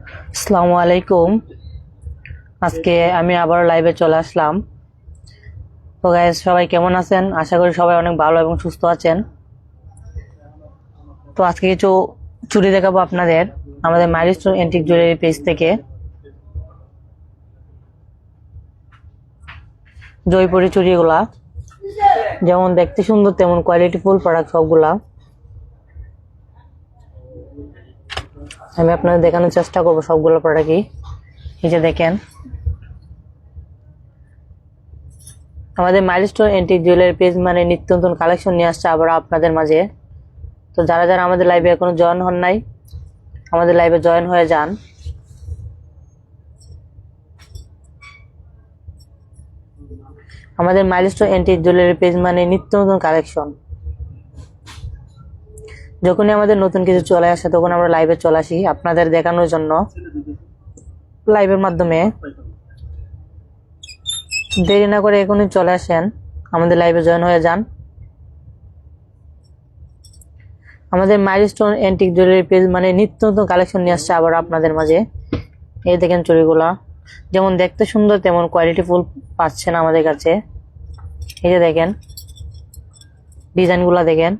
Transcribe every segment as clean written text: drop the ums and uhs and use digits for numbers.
আসসালামু আলাইকুম। আজকে আমি আবার লাইভে চলে আসলাম। তো গাইস, সবাই কেমন আছেন? আশা করি সবাই অনেক ভালো এবং সুস্থ আছেন। তো আজকে কিছু চুড়ি দেখাবো আপনাদের আমাদের মাইলস্টোন এন্টিক জুয়েলারি পেজ থেকে। জয়পুরি চুড়িগুলা যেমন দেখতে সুন্দর তেমন কোয়ালিটিফুল প্রোডাক্ট সবগুলা আমি আপনাদের দেখানোর চেষ্টা করবো। সবগুলো প্রোডাক্টই এই যে দেখেন, আমাদের মাইলস্টোন এন্টিক জুয়েলারি পেজ মানে নিত্য নতুন কালেকশন নিয়ে আসছে আবার আপনাদের মাঝে। তো যারা যারা আমাদের লাইভে এখনো জয়েন হন নাই, আমাদের লাইভে জয়েন হয়ে যান। আমাদের মাইলস্টোন এন্টিক জুয়েলারি পেজ মানে নিত্য নতুন কালেকশন। যখনই আমাদের নতুন কিছু চলে আসে তখন আমরা লাইভে চলে আসি আপনাদের দেখানোর জন্য। লাইভের মাধ্যমে দেরি না করে এখনই চলে আসেন, আমাদের লাইভে জয়েন হয়ে যান। আমাদের মাইলস্টোন এন্টিক জুয়েলারি পেজ মানে নিত্য নতুন কালেকশন নিয়ে আসছে আবার আপনাদের মাঝে। এই দেখেন চুড়িগুলা যেমন দেখতে সুন্দর তেমন কোয়ালিটিফুল পাচ্ছেন আমাদের কাছে। এই যে দেখেন ডিজাইনগুলা দেখেন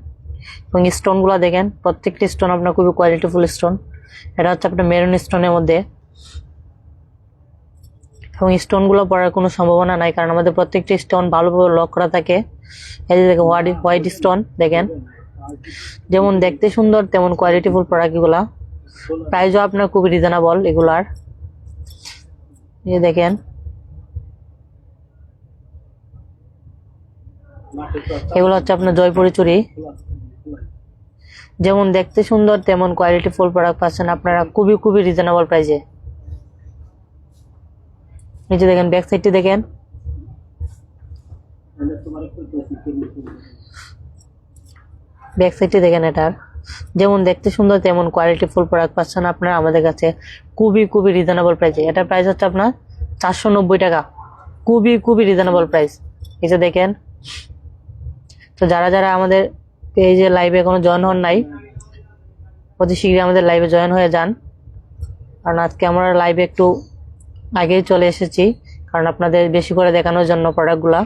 এবং স্টোনগুলা দেখেন, প্রত্যেকটি স্টোন আপনার খুবই কোয়ালিটিফুল স্টোন। এটা হচ্ছে আপনার মেরুন স্টোনের মধ্যে, এবং স্টোনগুলো পড়ার কোনো সম্ভাবনা নাই কারণ আমাদের প্রত্যেকটি স্টোন ভালোভাবে লক করা থাকে। এই যে দেখেন হোয়াইট স্টোন দেখেন, যেমন দেখতে সুন্দর তেমন কোয়ালিটিফুল প্রোডাক্ট এগুলা। প্রাইসও আপনার খুবই রিজনেবল এগুলার। এই দেখেন এগুলো হচ্ছে আপনার জয়পুরি চুড়ি, যেমন দেখতে সুন্দর তেমন কোয়ালিটিফুল প্রোডাক্ট পাচ্ছেন আপনারা খুবই খুবই রিজনেবল প্রাইসে। এই যে দেখেন ব্যাক সাইডটি দেখেন, ব্যাক সাইডটি দেখেন। এটার যেমন দেখতে সুন্দর তেমন কোয়ালিটিফুল প্রোডাক্ট পাচ্ছেন আপনারা আমাদের কাছে খুবই খুবই রিজনেবল প্রাইসে। এটার প্রাইস হচ্ছে আপনার 490 টাকা, খুবই খুবই রিজনেবল প্রাইস। এই যে দেখেন। তো যারা যারা আমাদের পেজে লাইভে এখনো জয়েন হন নাই, অতি শীঘ্রই আমাদের লাইভে জয়েন হয়ে যান, কারণ আজকে আমরা লাইভে একটু আগেই চলে এসেছি কারণ আপনাদের বেশি করে দেখানোর জন্য প্রোডাক্টগুলা।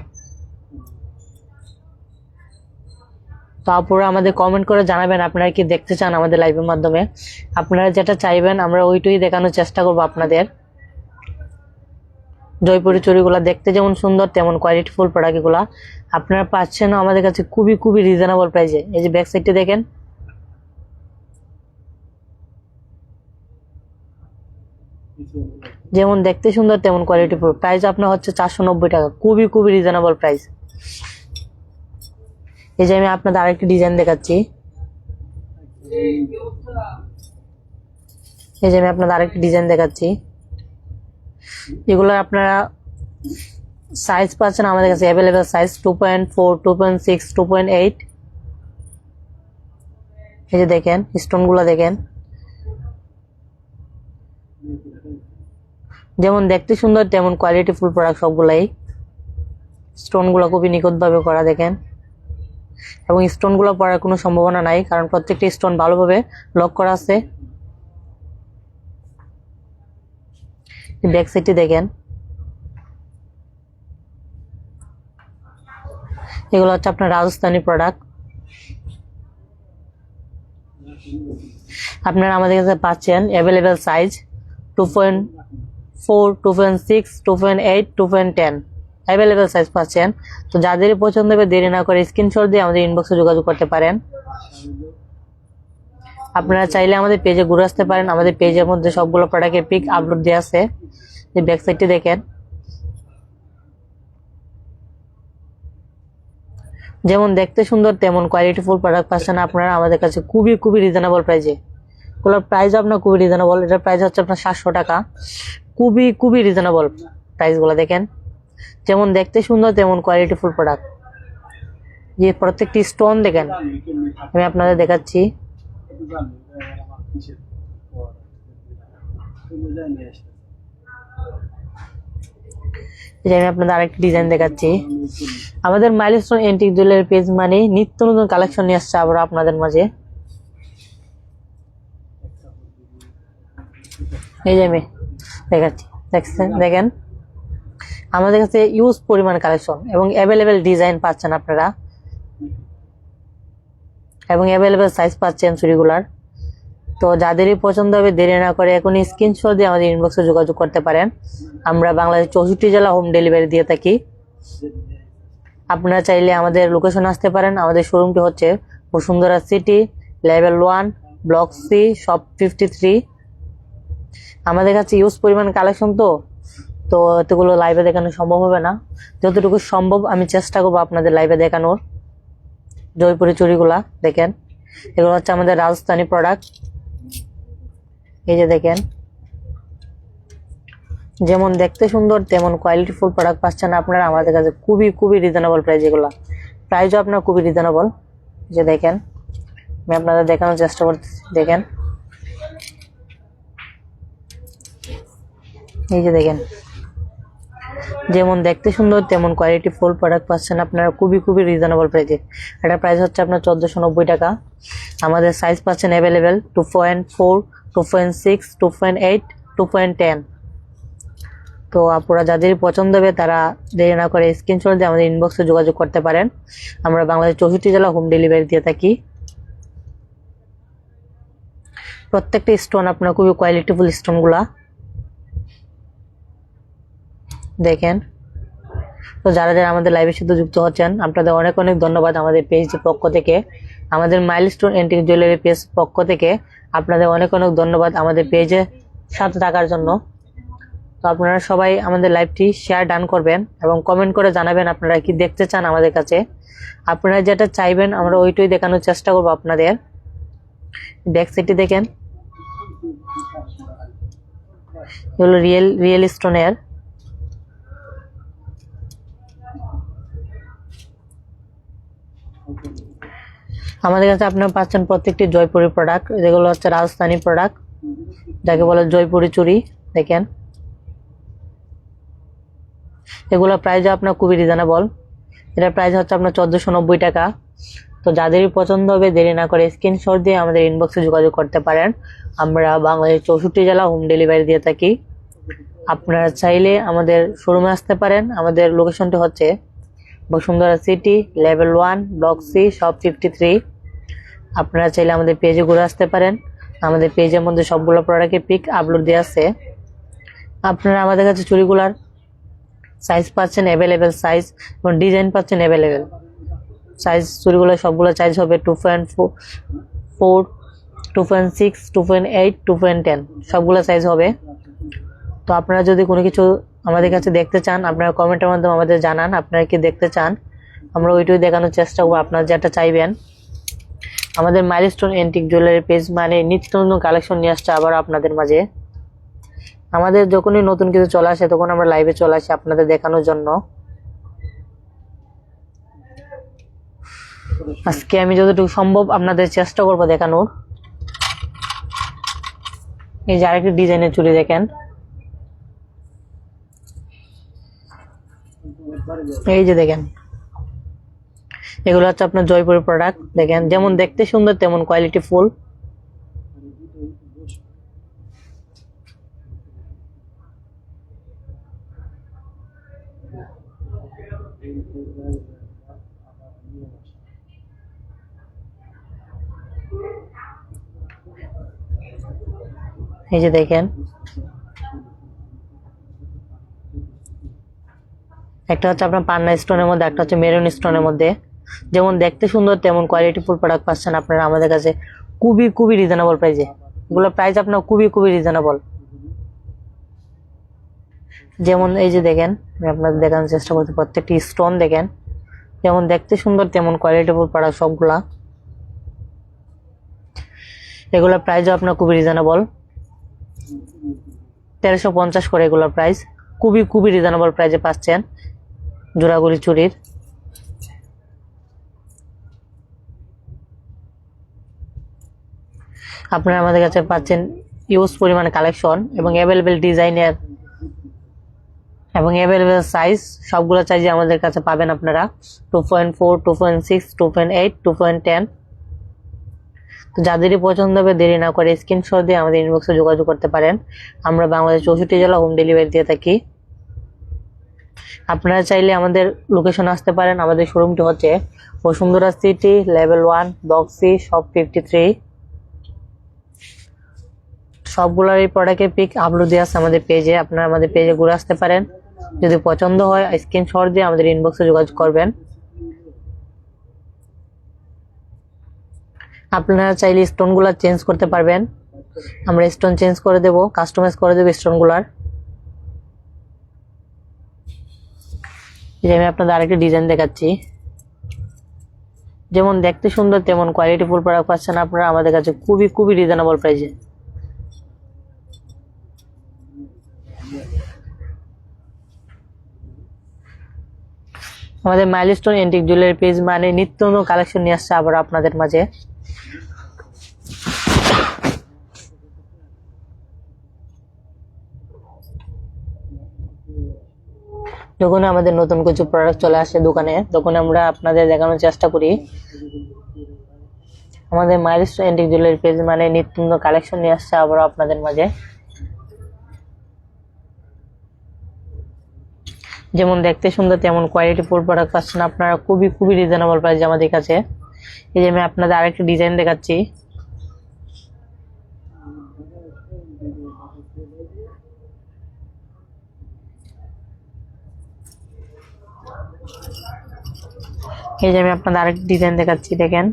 তো আপুরা আমাদের কমেন্ট করে জানাবেন আপনারা কি দেখতে চান আমাদের লাইভের মাধ্যমে। আপনারা যেটা চাইবেন আমরা ওইটাই দেখানোর চেষ্টা করব আপনাদের। জয়পুরি চুড়িগুলা দেখতে যেমন সুন্দর তেমন কোয়ালিটিফুল প্রোডাক্ট এগুলা আপনারা পাচ্ছেন আমাদের কাছে খুবই খুবই রিজনেবল প্রাইসে। এই যে ব্যাক সাইডটি দেখেন, যেমন দেখতে সুন্দর তেমন কোয়ালিটিফুল। প্রাইস আপনার হচ্ছে 490 টাকা, খুবই খুবই রিজনেবল প্রাইস। এই যে আমি আপনাদের আরেকটি ডিজাইন দেখাচ্ছি। এই যে আমি আপনাদের আরেকটি ডিজাইন দেখাচ্ছি। এগুলো আপনারা সাইজ পাচ্ছেন আমাদের কাছে অ্যাভেলেবেল সাইজ 2.4, 2.6, 2.8। এই যে দেখেন স্টোনগুলো দেখেন, যেমন দেখতে সুন্দর তেমন কোয়ালিটিফুল প্রোডাক্ট সবগুলাই। স্টোনগুলো খুবই নিখুঁতভাবে করা দেখেন, এবং স্টোনগুলো পড়ার কোনো সম্ভাবনা নাই কারণ প্রত্যেকটি স্টোন ভালোভাবে লক করা আছে। ব্যাক সাইডটি দেখেন, এগুলো হচ্ছে আপনার রাজস্থানী প্রোডাক্ট। আপনারা আমাদের কাছে পাচ্ছেন অ্যাভেলেবেল সাইজ 2.4, 2.6, 2.8, 2.10 অ্যাভেলেবেল সাইজ পাচ্ছেন। তো যাদেরই পছন্দ হবে দেরি না করে স্ক্রিনশট দিয়ে আমাদের ইনবক্সে যোগাযোগ করতে পারেন। আপনারা চাইলে আমাদের পেজে ঘুরে আসতে পারেন, আমাদের পেজের মধ্যে সবগুলো প্রোডাক্টের পিক আপলোড দেওয়া আছে। যে ব্যাক সাইডটি দেখেন, যেমন দেখতে সুন্দর তেমন কোয়ালিটিফুল প্রোডাক্ট পাচ্ছেন আপনারা আমাদের কাছে খুবই খুবই রিজনেবল প্রাইসে। এগুলোর প্রাইস আপনার খুবই রিজনেবল। এটার প্রাইস হচ্ছে আপনার 700 টাকা, খুবই খুবই রিজনেবল প্রাইসগুলো দেখেন। যেমন দেখতে সুন্দর তেমন কোয়ালিটিফুল প্রোডাক্ট। যে প্রত্যেকটি স্টোন দেখেন, আমি আপনাদের দেখাচ্ছি। যে আমি আপনাদের আরেকটি ডিজাইন দেখাচ্ছি। আমাদের মাইলস্টোন এন্টিক জুয়েলারি পেজ মানে নিত্য নতুন কালেকশন নিয়ে আসছে আবার আপনাদের মাঝে। এই যে আমি দেখাচ্ছি, দেখেন আমাদের কাছে ইউজ পরিমাণ কালেকশন এবং অ্যাভেলেবেল ডিজাইন পাচ্ছেন আপনারা এবং অ্যাভেলেবেল সাইজ পাচ্ছেন চুড়িগুলার। তো যাদেরই পছন্দ হবে দেরি না করে এখনই স্ক্রিনশট দিয়ে আমাদের ইনবক্সে যোগাযোগ করতে পারেন। আমরা বাংলাদেশ 64 জেলা হোম ডেলিভারি দিয়ে থাকি। আপনারা চাইলে আমাদের লোকেশন আসতে পারেন। আমাদের শোরুমটি হচ্ছে Bashundhara City, level 1, block C, shop 53। আমাদের কাছে ইউজ পরিমাণ কালেকশন তো এতগুলো লাইভে দেখানো সম্ভব হবে না। যতটুকু সম্ভব আমি চেষ্টা করবো আপনাদের লাইভে দেখানোর। জয়পুরি চুড়িগুলা দেখেন, এগুলো হচ্ছে আমাদের রাজস্থানী প্রোডাক্ট। এই যে দেখেন, যেমন দেখতে সুন্দর তেমন কোয়ালিটিফুল প্রোডাক্ট পাচ্ছেন আপনারা আমাদের কাছে খুবই রিজনেবল প্রাইস। এগুলো প্রাইসও আপনার খুবই রিজনেবল। যে দেখেন, আমি আপনাদের দেখানোর চেষ্টা করতেছি। দেখেন, এই যে দেখেন, যেমন দেখতে সুন্দর তেমন কোয়ালিটি ফুল প্রোডাক্ট পাচ্ছেন আপনারা খুবই রিজনেবল প্রাইসে। এটা প্রাইস হচ্ছে আপনার 1490 টাকা। আমাদের সাইজ পাচ্ছেন অ্যাভেলেবেল 2.4, 2.6, 2.8, 2.10। তো আপনারা যাদের পছন্দ হবে তারা দেরি না করে স্ক্রিনশট দিয়ে আমাদের ইনবক্সে যোগাযোগ করতে পারেন। আমরা বাংলাদেশ 64 জেলা হোম ডেলিভারি দিয়ে থাকি। প্রত্যেকটা স্টোন আপনার খুবই কোয়ালিটিফুল স্টোনগুলা দেখেন। তো যারা আমাদের লাইভের সাথে যুক্ত হচ্ছেন আপনাদের অনেক ধন্যবাদ। আমাদের পেজের পক্ষ থেকে, আমাদের মাইলস্টোন এন্টিক জুয়েলারি পেজ পক্ষ থেকে আপনাদের অনেক ধন্যবাদ আমাদের পেজে সাথে থাকার জন্য। তো আপনারা সবাই আমাদের লাইভটি শেয়ার ডান করবেন এবং কমেন্ট করে জানাবেন আপনারা কি দেখতে চান আমাদের কাছে। আপনারা যেটা চাইবেন আমরা ওইটাই দেখানোর চেষ্টা করবো আপনাদের। ব্যাক সাইডটি দেখেন, এগুলো রিয়েল স্টোনের। আমাদের কাছে আপনারা পাচ্ছেন প্রত্যেকটি জয়পুরি প্রোডাক্ট, যেগুলো হচ্ছে রাজস্থানী প্রোডাক্ট, যাকে বলে জয়পুরি চুড়ি। দেখেন, এগুলো প্রাইস আপনার খুবই রিজনেবল। এটার প্রাইস হচ্ছে আপনার 1490 টাকা। তো যাদেরই পছন্দ হবে দেরি না করে স্ক্রিনশট দিয়ে আমাদের ইনবক্সে যোগাযোগ করতে পারেন। আমরা বাংলাদেশ 64 জেলা হোম ডেলিভারি দিয়ে থাকি। আপনারা চাইলে আমাদের শোরুমে আসতে পারেন। আমাদের লোকেশনটি হচ্ছে Bashundhara City, level 1, block C, shop 53। আপনারা চাইলে আমাদের পেজে ঘুরে আসতে পারেন। আমাদের পেজের মধ্যে সবগুলো প্রোডাক্টের পিক আপলোড দেওয়া আছে। আপনারা আমাদের কাছে চুড়িগুলার সাইজ পাচ্ছেন অ্যাভেলেবেল সাইজ এবং ডিজাইন পাচ্ছেন অ্যাভেলেবেল সাইজ। চুড়িগুলো সবগুলো সাইজ হবে 2.4, 2.6, 2.8, 2.10 সবগুলো সাইজ হবে। তো আপনারা যদি কোনো কিছু আমাদের কাছে দেখতে চান আপনারা কমেন্টের মাধ্যমে আমাদের জানান আপনারা কি দেখতে চান, আমরা ওইটাই দেখানোর চেষ্টা করবো আপনারা যেটা চাইবেন। আমাদের মাইলস্টোন এন্টিক জুয়েলারি পেজ মানে নিত্য নতুন কালেকশন নিয়ে আসছে আবার আপনাদের মাঝে। আমাদের যখনই নতুন কিছু চলে আসে তখন আমরা লাইভে চলে আসি আপনাদের দেখানোর জন্য। আজকে আমি যতটুকু সম্ভব আপনাদের চেষ্টা করবো দেখানোর। এই যে আরেকটি ডিজাইনের চুড়ি দেখেন, এই যে দেখেন, এগুলো হচ্ছে আপনার জয়পুরি প্রোডাক্ট। দেখেন, যেমন দেখতে সুন্দর তেমন কোয়ালিটি ফুল। এই যে দেখেন, একটা হচ্ছে আপনার পান্না স্টোনের মধ্যে, একটা হচ্ছে মেরুন স্টোনের মধ্যে। যেমন দেখতে সুন্দর তেমন কোয়ালিটিফুল প্রোডাক্ট পাচ্ছেন আপনারা আমাদের কাছে খুবই রিজনেবল প্রাইসে। এগুলো প্রাইস আপনার খুবই রিজনেবল। যেমন এই যে দেখেন, আমি আপনাদের দেখানোর চেষ্টা করছি প্রত্যেকটি স্টোন দেখেন, যেমন দেখতে সুন্দর তেমন কোয়ালিটিফুল প্রোডাক্ট সবগুলা। এগুলোর প্রাইসও আপনার খুবই রিজনেবল, 1350 করে এগুলোর প্রাইস। খুবই রিজনেবল প্রাইসে পাচ্ছেন জোড়াগুড়ি চুরির। আপনারা আমাদের কাছে পাচ্ছেন ইউজ পরিমাণে কালেকশন এবং অ্যাভেলেবেল ডিজাইনের এবং অ্যাভেলেবেল সাইজ। সবগুলো সাইজে আমাদের কাছে পাবেন আপনারা 2.4, 2.6, 2.8, 2.10। তো যাদেরই পছন্দ হবে দেরি না করে স্ক্রিনশট দিয়ে আমাদের ইনবক্সে যোগাযোগ করতে পারেন। আমরা বাংলাদেশ 64 জেলা হোম ডেলিভারি দিয়ে থাকি। আপনারা চাইলে আমাদের লোকেশন আসতে পারেন। আমাদের শোরুমটি হচ্ছে Bashundhara City, level 1, block C, shop 53। সবগুলোর এই প্রোডাক্টের পিক আপলোড দেওয়া আছে আমাদের পেজে। আপনারা আমাদের পেজে ঘুরে আসতে পারেন। যদি পছন্দ হয় স্ক্রিনশট দিয়ে আমাদের ইনবক্সে যোগাযোগ করবেন। আপনারা চাইলে স্টোনগুলো চেঞ্জ করতে পারবেন। আমরা স্টোন চেঞ্জ করে দেব, কাস্টমাইজ করে দেব স্টোনগুলার। আমি আপনাদের আরেকটি ডিজাইন দেখাচ্ছি। যেমন দেখতে সুন্দর তেমন কোয়ালিটি ফুল প্রোডাক্ট পাচ্ছেন আপনারা আমাদের কাছে খুবই খুবই রিজনেবল প্রাইসে। আমাদের মাইলস্টোন এন্টিক জুয়েলারি পেজ মানে নিত্য নতুন কালেকশন নিয়ে আসছে আবার আপনাদের মাঝে। যখন আমাদের নতুন কিছু প্রোডাক্ট চলে আসে দোকানে, তখন আমরা আপনাদের দেখানোর চেষ্টা করি। আমাদের মাইলস্টোন এন্টিক জুয়েলারি পেজ মানে নিত্য নতুন কালেকশন নিয়ে আসছে আবার আপনাদের মাঝে। যেমন দেখতে সুন্দর তেমন কোয়ালিটি ফুল প্রোডাক্ট পাচ্ছেন আপনারা খুবই খুবই রিজনেবল প্রাইসে আমাদের কাছে। এই যে আমি আপনাদের আরেকটি ডিজাইন দেখাচ্ছি। এই যে আমি আপনাদের আরেকটি ডিজাইন দেখাচ্ছি, দেখেন।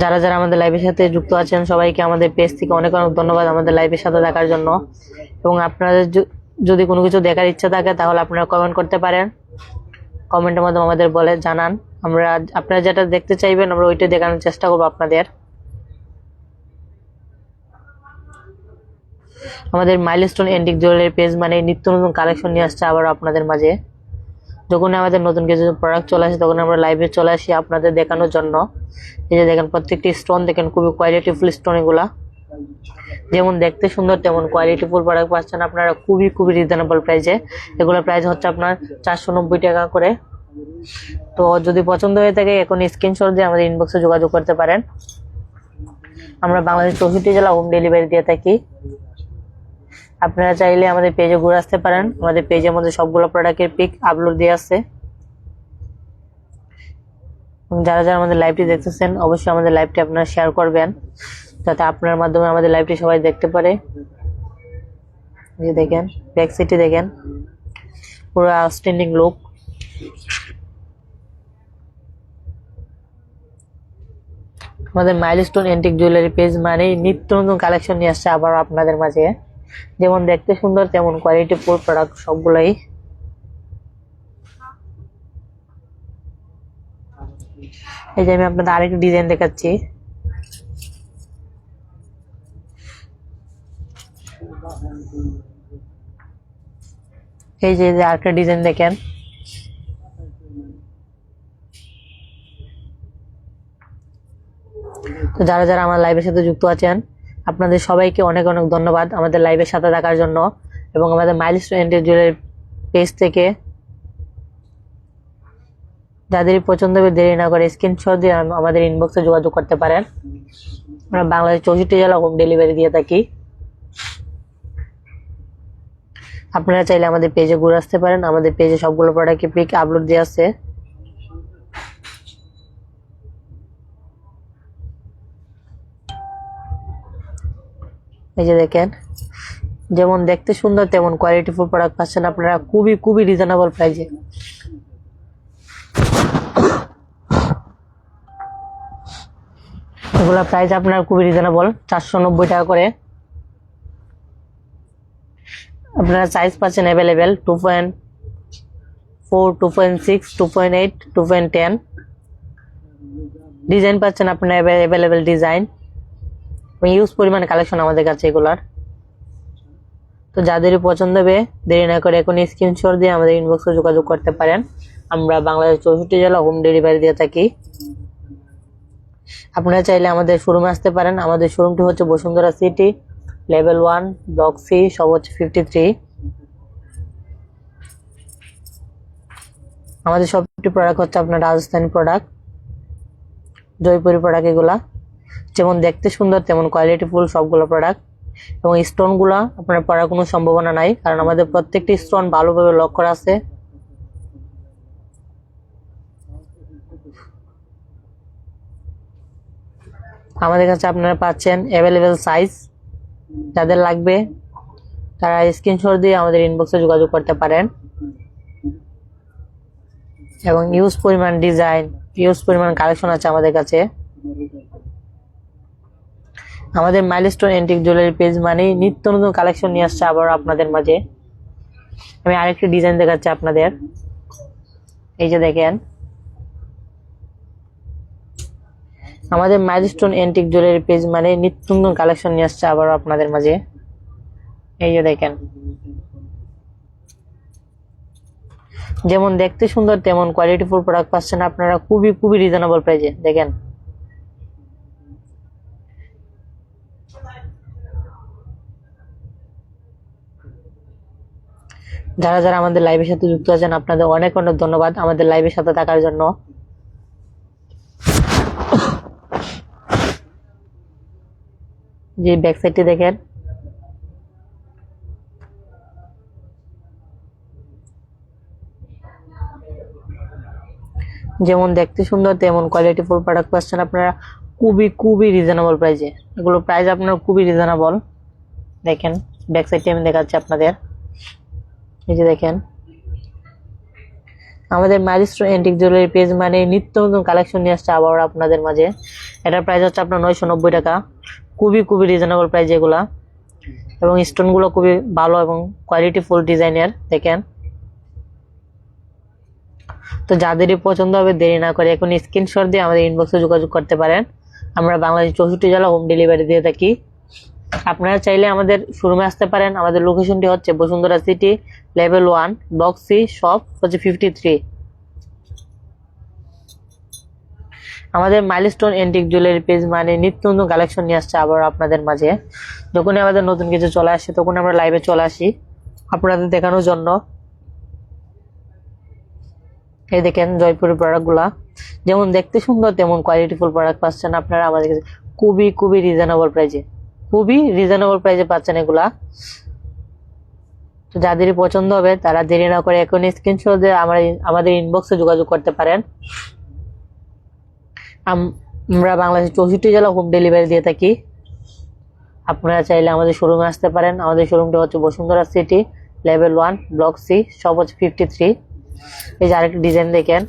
যারা যারা আমাদের লাইভের সাথে যুক্ত আছেন সবাইকে আমাদের পেজ থেকে অনেক অনেক ধন্যবাদ আমাদের লাইভের সাথে দেখার জন্য। এবং আপনাদের যদি কোনো কিছু দেখার ইচ্ছা থাকে তাহলে আপনারা কমেন্ট করতে পারেন। কমেন্টের মাধ্যমে আমাদের বলে জানান, আমরা আপনারা যেটা দেখতে চাইবেন আমরা ওইটা দেখানোর চেষ্টা করবো আপনাদের। আমাদের মাইলস্টোন এন্টিক জুয়েলারি পেজ মানে নিত্য নতুন কালেকশন নিয়ে আসছে আবার আপনাদের মাঝে। যখন আমাদের নতুন কিছু প্রোডাক্ট চলে আসে তখন আমরা লাইভে চলে আসি আপনাদের দেখানোর জন্য। এই যে দেখেন প্রত্যেকটি স্টোন দেখেন খুবই কোয়ালিটিফুল স্টোন এগুলা। যেমন দেখতে সুন্দর তেমন কোয়ালিটিফুল প্রোডাক্ট পাচ্ছেন আপনারা খুবই খুবই রিজনেবল প্রাইসে। এগুলোর প্রাইস হচ্ছে আপনার 490 টাকা করে। তো যদি পছন্দ হয়ে থাকে এখন স্ক্রিনশট দিয়ে আমাদের ইনবক্সে যোগাযোগ করতে পারেন। আমরা বাংলাদেশ 64 জেলা হোম ডেলিভারি দিয়ে থাকি। আপনারা চাইলে আমাদের পেজে ঘুরে আসতে পারেন। আমাদের পেজের মধ্যে সবগুলো প্রোডাক্টের পিক আপলোড দিয়ে আছে। যারা যারা আমাদের লাইভটি দেখতেছেন অবশ্যই আমাদের লাইভটি আপনারা শেয়ার করবেন যাতে আপনার মাধ্যমে আমাদের লাইভটি সবাই দেখতে পারে। এই দেখেন ব্যাক সাইডটি দেখেন পুরো আউটস্ট্যান্ডিং লুক। আমাদের মাইলস্টোন এন্টিক জুয়েলারি পেজ মানে নিত্য নতুন কালেকশন নিয়ে আসছে আবার আপনাদের মাঝে। যেমন দেখতে সুন্দর তেমন কোয়ালিটি ফুল প্রোডাক্ট সবগুলাই। এই যে আমি আপনাদের আরেকটা ডিজাইন দেখাচ্ছি। এই যে আরেকটা ডিজাইন দেখেন। তো যারা যারা আমার লাইভের সাথে যুক্ত আছেন আপনাদের সবাইকে অনেক অনেক ধন্যবাদ আমাদের লাইভের সাথে থাকার জন্য। এবং আমাদের মাইলস্টোন এন্টিক জুয়েলারি পেজ থেকে যাদেরই পছন্দ হবে দেরি না করে স্ক্রিনশট দিয়ে আমাদের ইনবক্সে যোগাযোগ করতে পারেন। আমরা বাংলাদেশ 64 জেলা হোম ডেলিভারি দিয়ে থাকি। আপনারা চাইলে আমাদের পেজে ঘুরে আসতে পারেন। আমাদের পেজে সবগুলো প্রোডাক্টের পিক আপলোড দেওয়া আছে। এই যে দেখেন যেমন দেখতে সুন্দর তেমন কোয়ালিটিফুল প্রোডাক্ট পাচ্ছেন আপনারা খুবই খুবই রিজনেবল প্রাইসে। এগুলা প্রাইস আপনার খুবই রিজনেবল 490 টাকা করে। আপনারা সাইজ পাচ্ছেন অ্যাভেলেবেল 2.4, 2.6, 2.8, 2.10। ডিজাইন পাচ্ছেন আপনারা অ্যাভেলেবেল ডিজাইন ইউজ পরিমাণ কালেকশন আমাদের কাছে এগুলার। তো যাদেরই পছন্দ হবে দেরি না করে এখন স্ক্রিনশট দিয়ে আমাদের ইনবক্সে যোগাযোগ করতে পারেন। আমরা বাংলাদেশ 64 জেলা হোম ডেলিভারি দিয়ে থাকি। আপনারা চাইলে আমাদের শোরুমে আসতে পারেন। আমাদের শোরুমটি হচ্ছে Bashundhara City, level 1, block C, shop হচ্ছে 53। আমাদের সবটি প্রোডাক্ট হচ্ছে আপনার রাজস্থানী প্রোডাক্ট, জয়পুরি প্রোডাক্ট এগুলা। যেমন দেখতে সুন্দর তেমন কোয়ালিটি ফুল সবগুলো প্রোডাক্ট। এবং স্টোন গুলা আপনার পড়ার কোনো সম্ভাবনা নাই, কারণ আমাদের প্রত্যেকটি স্টোন ভালোভাবে লক করা আছে। আমাদের কাছে আপনারা পাচ্ছেন অ্যাভেলেবেল সাইজ। যাদের লাগবে তারা স্ক্রিনশট দিয়ে আমাদের ইনবক্সে যোগাযোগ করতে পারেন। এবং ইউজ পরিমাণ ডিজাইন, ইউজ পরিমাণ কালেকশন আছে আমাদের কাছে। আমাদের মাইলস্টোন এন্টিক জুয়েলারি পেজ মানে নিত্য নতুন কালেকশন নিয়ে আসছে আবার আপনাদের মাঝে। আমি আরেকটি ডিজাইন দেখাচ্ছি আপনাদের, এই যে দেখেন আমাদের মাইলস্টোন এন্টিক জুয়েলারি পেজ মানে নিত্য নতুন কালেকশন নিয়ে আসছে আবার আপনাদের মাঝে। এই যে দেখেন, যেমন দেখতে সুন্দর তেমন কোয়ালিটিফুল প্রোডাক্ট পাচ্ছেন আপনারা খুবই খুবই রিজনেবল প্রাইসে। দেখেন যারা যারা আমাদের লাইভের সাথে যুক্ত আছেন আপনাদের অনেক অনেক ধন্যবাদ আমাদের লাইভের সাথে থাকার জন্য। যে ব্যাক সাইডটি দেখেন, যেমন দেখতে সুন্দর তেমন কোয়ালিটিফুল প্রোডাক্ট পাচ্ছেন আপনারা খুবই খুবই রিজনেবল প্রাইসে। এগুলো প্রাইস আপনার খুবই রিজনেবল। দেখেন ব্যাক সাইডটি আমি দেখাচ্ছি আপনাদের, এই যে দেখেন আমাদের মাইলস্টোন এন্টিক জুয়েলারি পেজ মানে নিত্য নতুন কালেকশন নিয়ে আসছে আবার আপনাদের মাঝে। এটার প্রাইস হচ্ছে আপনার 990 টাকা, খুবই খুবই রিজনেবল প্রাইস এগুলা। এবং স্টোন গুলো খুবই ভালো এবং কোয়ালিটি ফুল ডিজাইনের। দেখেন তো যাদেরই পছন্দ হবে দেরি না করে এখন স্ক্রিনশট দিয়ে আমাদের ইনবক্সে যোগাযোগ করতে পারেন। আমরা বাংলাদেশ 64 জেলা হোম ডেলিভারি দিয়ে থাকি। আপনারা চাইলে আমাদের শোরুমে আসতে পারেন। আমাদের লোকেশনটি হচ্ছে Bashundhara City, level 1, block C, shop হচ্ছে 53। আমাদের মাইলস্টোন এন্টিক জুয়েলারি পেজ মানে নিত্য নতুন কালেকশন নিয়ে আসছে আবার আপনাদের মাঝে। যখনই আমাদের নতুন কিছু চলে আসে তখন আমরা লাইভে চলে আসি আপনাদের দেখানোর জন্য। এই দেখেন জয়পুরের প্রোডাক্ট গুলা, যেমন দেখতে সুন্দর তেমন কোয়ালিটিফুল প্রোডাক্ট পাচ্ছেন আপনারা আমাদের কাছে খুবই খুবই রিজনেবল প্রাইসে, খুবই রিজনেবল প্রাইসে পাচ্ছেন এগুলা। তো যাদেরই পছন্দ হবে তারা দেরি না করে এখন স্ক্রিনশট দিয়ে আমাদের ইনবক্সে যোগাযোগ করতে পারেন। আমরা বাংলাদেশের 64 জেলা হোম ডেলিভারি দিয়ে থাকি। আপনারা চাইলে আমাদের শোরুমে আসতে পারেন। আমাদের শোরুমটা হচ্ছে Bashundhara City, level 1, block C, shop হচ্ছে 53। এই যে আরেকটা ডিজাইন দেখেন।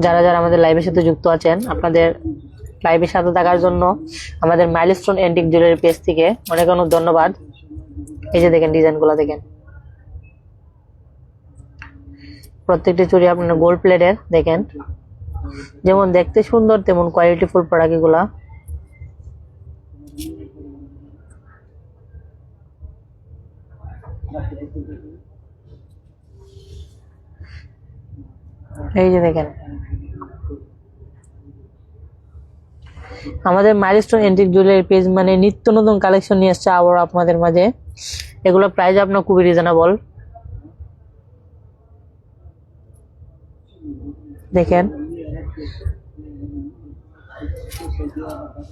যারা যারা আমাদের লাইভের সাথে যুক্ত আছেন আপনাদের লাইভের সাথে থাকার জন্য আমাদের মাইলস্টোন এন্টিক জুয়েলারি পেজ থেকে অনেক অনেক ধন্যবাদ। এই যে দেখেন ডিজাইনগুলো দেখেন, প্রত্যেকটি চুড়ি আপনার গোল্ড প্লেটের। দেখেন যেমন দেখতে সুন্দর তেমন কোয়ালিটিফুল প্রোডাক্ট এগুলা। এই যে দেখেন আমাদের মাইলস্টোন এন্টিক জুয়েলারি পেজ মানে নিত্য নতুন কালেকশন নিয়ে আসছে আবার আপনাদের মাঝে। এগুলো প্রাইস আপনার খুবই রিজনেবল। দেখেন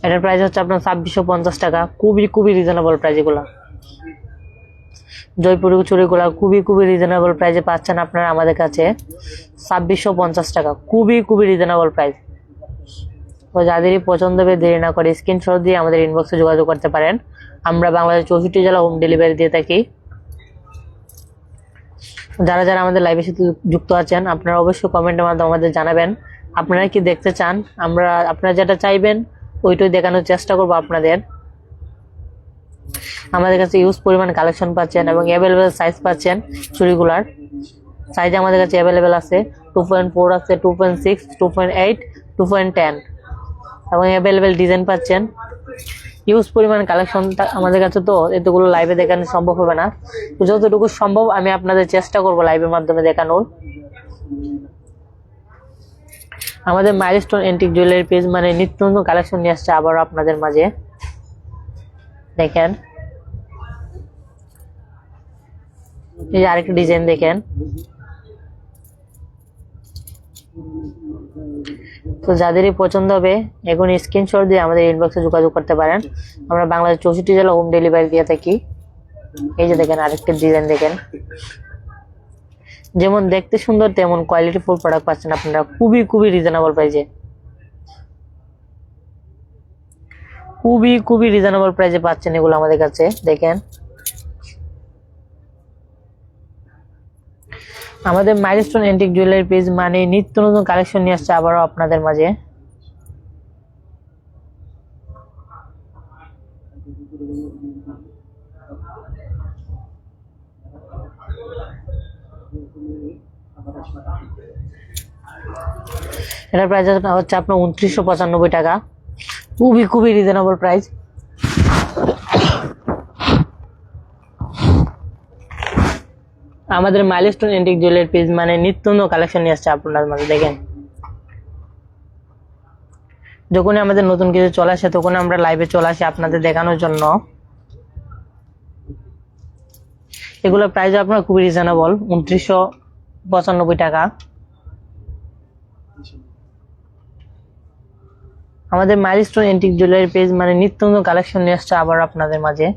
এটার প্রাইস হচ্ছে আপনার 2650 টাকা, খুবই খুবই রিজনেবল প্রাইস এগুলা। জয়পুরি চুড়িগুলা খুবই খুবই রিজনেবল প্রাইসে পাচ্ছেন আপনারা আমাদের কাছে 2650 টাকা, খুবই খুবই রিজনেবল প্রাইস। তো যাদেরই পছন্দ হবে দেরি না করে স্ক্রিনশট দিয়ে আমাদের ইনবক্সে যোগাযোগ করতে পারেন। আমরা বাংলাদেশ 64 জেলা হোম ডেলিভারি দিয়ে থাকি। যারা যারা আমাদের লাইভের সাথে যুক্ত আছেন আপনারা অবশ্যই কমেন্টের মাধ্যমে আমাদের জানাবেন আপনারা কি দেখতে চান। আপনারা যেটা চাইবেন ওইটাই দেখানোর চেষ্টা করবো আপনাদের। আমাদের কাছে ইউজ পরিমাণ কালেকশন পাচ্ছেন এবং অ্যাভেলেবেল সাইজ পাচ্ছেন। চুড়িগুলার সাইজ আমাদের কাছে অ্যাভেলেবেল আছে, 2.4 আছে, 2.6, 2.8, 2.10 এবং অ্যাভেলেবেল ডিজাইন পাচ্ছেন। ইউজ পরিমাণ কালেকশন আমাদের কাছে, তো এতগুলো লাইভে দেখানো সম্ভব হবে না। যতটুকু সম্ভব আমি আপনাদের চেষ্টা করব লাইভের মাধ্যমে দেখানোর। আমাদের মাইলস্টোন এন্টিক জুয়েলারি পেজ মানে নিত্য নতুন কালেকশন নিয়ে আসছে আবার আপনাদের মাঝে। দেখেন এই যে আরেকটা ডিজাইন দেখেন। তো যাদেরই পছন্দ হবে এখন স্ক্রিনশট দিয়ে আমাদের ইনবক্সে যোগাযোগ করতে পারেন। আমরা বাংলাদেশ 64 জেলা হোম ডেলিভারি দিয়ে থাকি। এই যে দেখেন আরেকটা ডিজাইন দেখেন, যেমন দেখতে সুন্দর তেমন কোয়ালিটি ফুল প্রোডাক্ট পাচ্ছেন আপনারা খুবই খুবই রিজনেবল প্রাইসে। খুবই রিজনেবল প্রাইসে পাচ্ছেন এগুলো আমাদের কাছে। দেখেন আমাদের মাইলস্টোন এন্টিক জুয়েলারি পেজ মানে নিত্য নতুন কালেকশন নিয়ে আসছে আবারও আপনাদের মাঝে। এটার প্রাইস হচ্ছে আপনার 2995 টাকা, খুবই রিজনেবল প্রাইস। আমাদের মাইলস্টোন এন্টিক জুয়েলারি পেজ মানে নিত্য নতুন কালেকশন নিয়ে আসছে আপনার মাঝে। দেখেন যখনই আমাদের নতুন কিছু চলে আসে তখন আমরা লাইভে চলে আসি আপনাদের দেখানোর জন্য। এগুলোর প্রাইস আপনার খুবই রিজনেবল, 2995 টাকা। আমাদের মাইলস্টোন এন্টিক জুয়েলারি পেজ মানে নিত্য নতুন কালেকশন নিয়ে আসছে আবার আপনাদের মাঝে।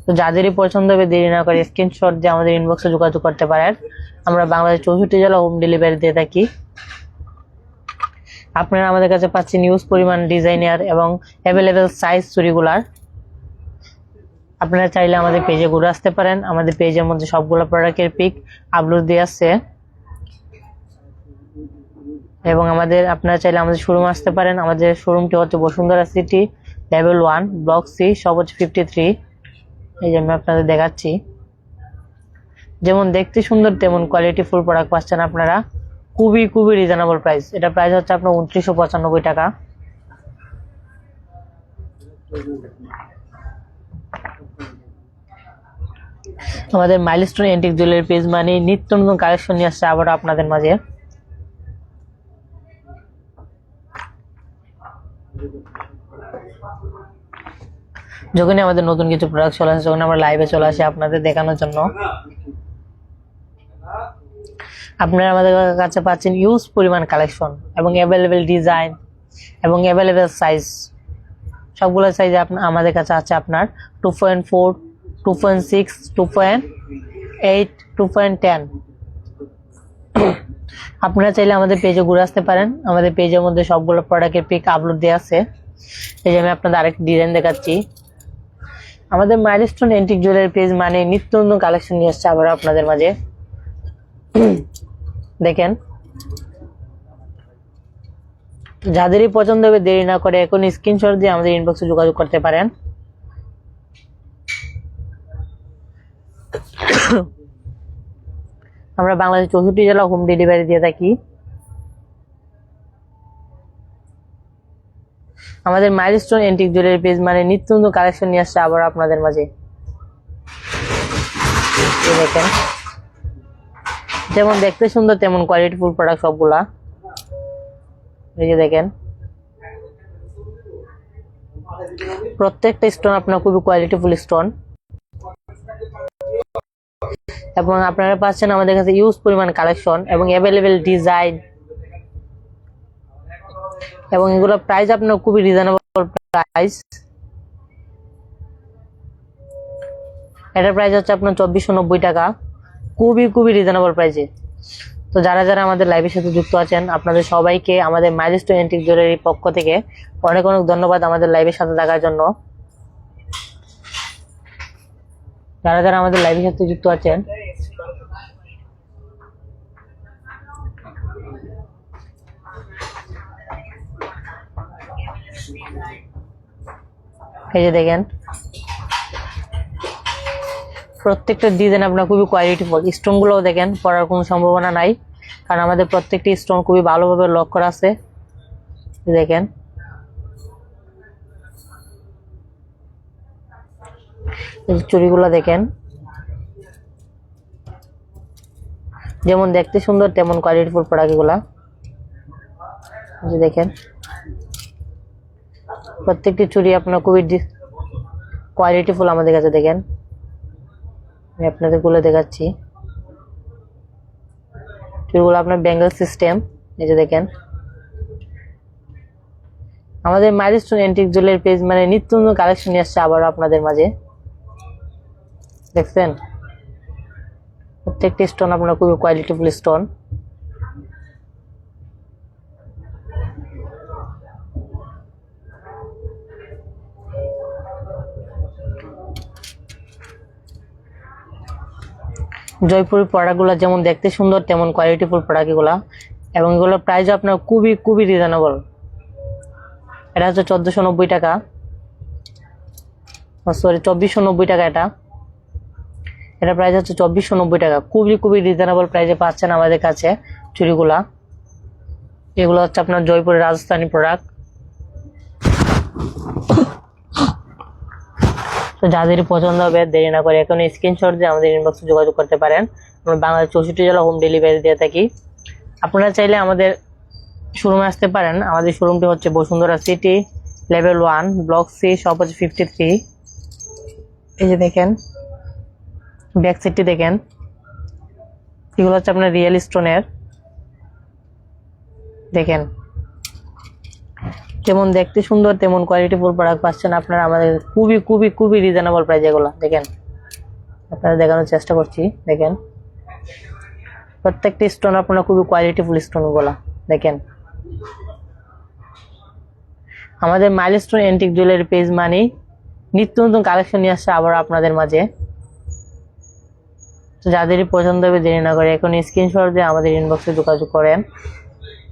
তো যাদেরই পছন্দ হবে দেরি না করে স্ক্রিনশট দিয়ে আমাদের ইনবক্সে যোগাযোগ করতে পারেন। আমরা বাংলাদেশ 64 জেলা হোম ডেলিভারি দিয়ে থাকি। আপনারা আমাদের কাছে পাচ্ছেন ইউজ পরিমাণ ডিজাইনার এবং অ্যাভেলেবেল সাইজ চুড়িগুলার। আপনারা চাইলে আমাদের পেজে ঘুরে আসতে পারেন। আমাদের পেজের মধ্যে সবগুলো প্রোডাক্টের পিক আপলোড দিয়ে আছে এবং আপনারা চাইলে আমাদের শোরুম আসতে পারেন। আমাদের শোরুমটি হচ্ছে Bashundhara City level 1 block C, shop হচ্ছে 53। এই যে আমি আপনাদের দেখাচ্ছি, যেমন দেখতে সুন্দর তেমন কোয়ালিটি ফুল প্রোডাক্ট পাচ্ছেন আপনারা খুবই রিজনেবল প্রাইস। এটা প্রাইস হচ্ছে আপনার 2995 টাকা। আমাদের মাইলস্টোন এন্টিক জুয়েলারি পেজ মানে নিত্য নতুন কালেকশন নিয়ে আসছে আবার আপনাদের মাঝে। যখনই আমাদের নতুন কিছু প্রোডাক্ট চলে আসে যখন আমরা লাইভে চলে আসি আপনাদের দেখানোর জন্য। আপনারা আমাদের কাছে পাচ্ছেন ইউজ পরিমাণ কালেকশন এবং অ্যাভেলেবেল ডিজাইন এবং অ্যাভেলেবেল সাইজ। সবগুলো সাইজে আমাদের কাছে আছে আপনার 2.4, 2.6, 2.8, 2.10। আপনারা চাইলে আমাদের পেজে ঘুরে আসতে পারেন। আমাদের পেজের মধ্যে সবগুলো প্রোডাক্টের পিক আপলোড দেওয়া আছে। এই যে আমি আপনাদের আরেকটা ডিজাইন দেখাচ্ছি। আমাদের মাইলস্টোন এন্টিক জুয়েলারি পেজ মানে নিত্য নতুন কালেকশন নিয়ে আসছে আবার আপনাদের মাঝে। দেখেন যাদেরই পছন্দ হবে দেরি না করে এখন স্ক্রিনশট দিয়ে আমাদের ইনবক্সে যোগাযোগ করতে পারেন। আমরা বাংলাদেশ 64 জেলা হোম ডেলিভারি দিয়ে থাকি। আমাদের মাইলস্টোন এন্টিক জুয়েলারি পেজ মানে নিত্য নতুন কালেকশন নিয়ে আসছে আবার আপনাদের মাঝে। দেখেন যেমন দেখতে সুন্দর তেমন কোয়ালিটি ফুল প্রোডাক্ট সবগুলা। এই যে দেখেন প্রত্যেকটা স্টোন আপনার খুবই কোয়ালিটি ফুল স্টোন এবং আপনারা পাচ্ছেন আমাদের কাছে ইউজ পরিমাণ কালেকশন এবং অ্যাভেলেবেল ডিজাইন এবং এগুলোর প্রাইস আপনার খুবই রিজনেবল প্রাইস। এটার প্রাইস হচ্ছে আপনার 2490 টাকা, খুবই রিজনেবল প্রাইসে। তো যারা আমাদের লাইভের সাথে যুক্ত আছেন আপনাদের সবাইকে আমাদের মাইলস্টোন এন্টিক জুয়েলারির পক্ষ থেকে অনেক ধন্যবাদ আমাদের লাইভের সাথে থাকার জন্য। যারা আমাদের লাইভের সাথে যুক্ত আছেন এই যে দেখেন প্রত্যেকটা ডিজাইন আপনার খুবই কোয়ালিটিফুল। স্টোন গুলোও দেখেন পড়ার কোনো সম্ভাবনা নাই কারণ আমাদের প্রত্যেকটি স্টোন খুবই ভালোভাবে লক করা আছে। দেখেন এই চুড়িগুলো দেখেন যেমন দেখতে সুন্দর তেমন কোয়ালিটিফুল প্রোডাক্ট এগুলা। দেখেন প্রত্যেকটি চুড়ি আপনার খুবই কোয়ালিটিফুল আমাদের কাছে। দেখেন আমি আপনাদের গুলো দেখাচ্ছি। চুড়িগুলো আপনার ব্যাঙ্গেল সিস্টেম। এই যে দেখেন আমাদের মাইলস্টোন এন্টিক জুয়েলারি পেজ মানে নিত্য নতুন কালেকশন নিয়ে আসছে আবার আপনাদের মাঝে। দেখছেন প্রত্যেকটি স্টোন আপনার খুবই কোয়ালিটিফুল স্টোন। জয়পুরের প্রোডাক্টগুলো যেমন দেখতে সুন্দর তেমন কোয়ালিটিফুল প্রোডাক্ট এগুলা, এবং এগুলোর প্রাইস আপনার খুবই খুবই রিজনেবল। এটা হচ্ছে 1490 টাকা, সরি 2490 টাকা। এটা প্রাইস হচ্ছে 2490 টাকা। খুবই খুবই রিজনেবল প্রাইসে পাচ্ছেন আমাদের কাছে চুড়িগুলা। এগুলো হচ্ছে আপনার জয়পুরের রাজস্থানী প্রোডাক্ট। তো যাদের পছন্দ হবে দেরি না করে এখন স্ক্রিনশট দিয়ে আমাদের ইনবক্সে যোগাযোগ করতে পারেন। আমরা বাংলাদেশ 64 জেলা হোম ডেলিভারি দিয়ে থাকি। আপনারা চাইলে আমাদের শোরুমে আসতে পারেন। আমাদের শোরুমটি হচ্ছে Bashundhara City level 1 block C, shop হচ্ছে 53। এই যে দেখেন ব্যাক সাইডটি দেখেন, এগুলো হচ্ছে আপনার রিয়েল স্টোনের। দেখেন যেমন দেখতে সুন্দর তেমন কোয়ালিটিফুল প্রোডাক্ট পাচ্ছেন আপনারা আমাদের খুবই খুবই খুবই রিজনেবল প্রাইস। এগুলো দেখেন আপনারা দেখানোর চেষ্টা করছি। দেখেন প্রত্যেকটি স্টোন আপনারা খুবই কোয়ালিটিফুল স্টোন গুলা। দেখেন আমাদের মাইলস্টোন এন্টিক জুয়েলারি পেজ মানে নিত্য নতুন কালেকশন নিয়ে আসছে আবার আপনাদের মাঝে। তো যাদেরই পছন্দ হবে দেরি না করে এখন স্ক্রিনশট দিয়ে আমাদের ইনবক্সে যোগাযোগ করেন।